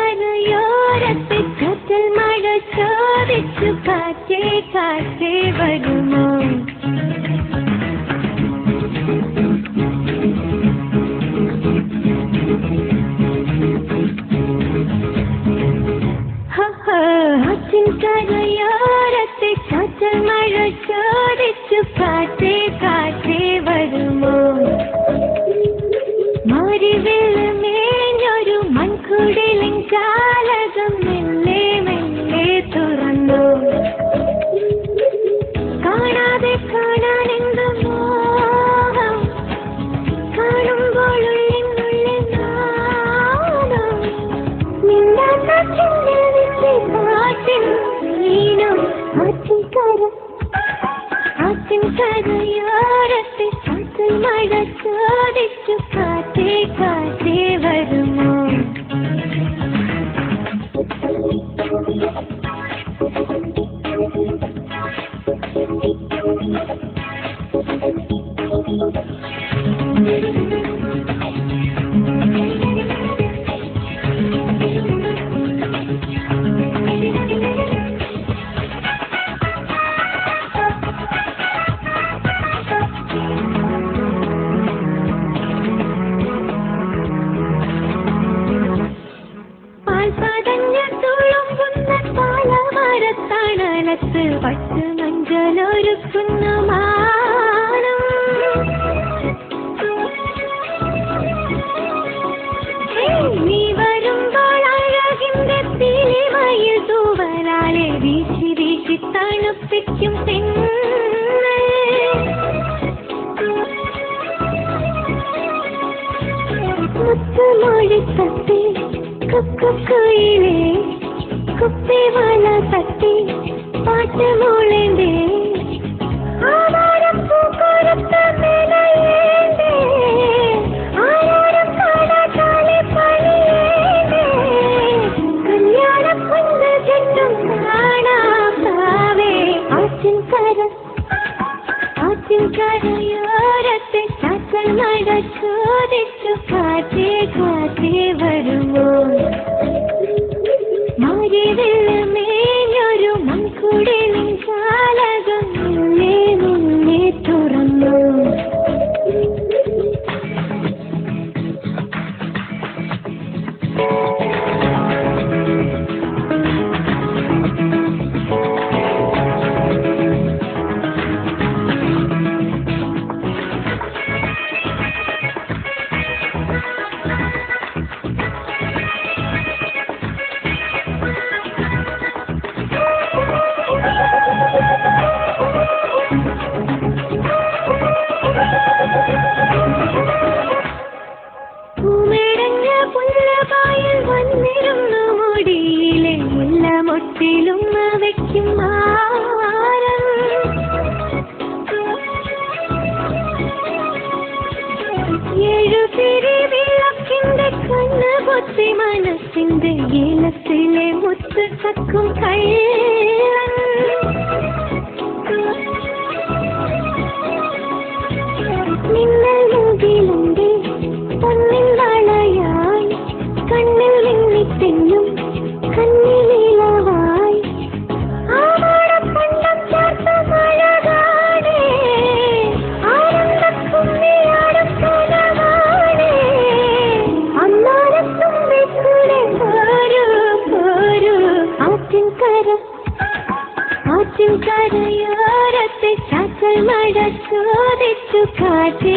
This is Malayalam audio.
ആറ്റിൻകരയോരത്തെ ചാറ്റൽ മഴ ചോദിച്ചു കാറ്റേ കാറ്റേ വരുമോ? ആറ്റിൻകരയോരത്തെ ചാറ്റൽ മഴ ചോദിച്ചു കാറ്റേ കാറ്റേ വരുമോ? മാറിവില്ല് മേഞ്ഞൊരു മൺകുടിലിൻ ജാലകം മെല്ലെ മെല്ലെ തുറന്നു. കാണാതെ കാണാൻ എന്ത് മോഹം, കാണുമ്പോൾ ഉള്ളിനുള്ളിൽ നാണം. മിണ്ടാത്ത ചിന്നിൽ വിട്ട് കാറ്റിൻ വീണു. ആറ്റിൻകരയോരത്തെ ചാറ്റൽ മഴ ചോദിച്ചു കാറ്റേ കാറ്റേ വരുമോ? പാലമരത്തണലത്ത് പട്ട് മഞ്ചലൊരുക്കുന്ന മാനം. നീ വരുമ്പോൾ അഴകിന്റെ തിളിമയിൽ തൂവലാലെ വീശി വീശി തണുപ്പിക്കും പെണ്ണ്. മുത്തുമൊഴി തട്ടി കുയിലേ കുപ്പിവള തട്ടി പാട്ട് മൂളേണ്ടേ. ആവാരപ്പൂക്കൊരുത്ത നിലയേണ്ടേ. ആരോരം കാണാതെ പണിയേണ്ടേ. കല്യാണപ്പൊന്ന് ചുറ്റും കാണാവേ. ആറ്റിൻകരയോരത്തെ ചാറ്റൽ മഴ ചോദിച്ചു കാറ്റേ കാറ്റേ വരുമോ? മാറിവില്ല് മേഞ്ഞൊരു മൺകുടിലിൻ ജാലകം മെല്ലെ മെല്ലെ തുറന്നു. പൂമേടഞ്ഞ പുല്ലപായിൽ വന്നിരുന്നു മുടിയിലെ മുല്ലമൊട്ടിലും വയ്ക്കും മാരം. ഏഴുപിരി വിളക്കിന്റെ കണ്ണ് പൊത്തി മനസ്സിന്റെ ഏലത്തിലെ മുത്ത് ചക്കും കള്ളൻ. മിന്നൽ മുകിലുണ്ട് പൊന്നിൻ വളയായി കണ്ണിൽ മിന്നിത്തെന്നും കണ്ണിലീലവായി. ആവാരപ്പണ്ടം ചേർത്ത മഴകാണേ. ആനന്ദക്കുമ്മിയാടും കനവാണേ. അന്നാരത്തുമ്പി കൂടെ പോരൂ പോരൂ. ആറ്റിൻകരയോരത്തെ ചാറ്റൽ മഴ ചോദിച്ചു കാറ്റേ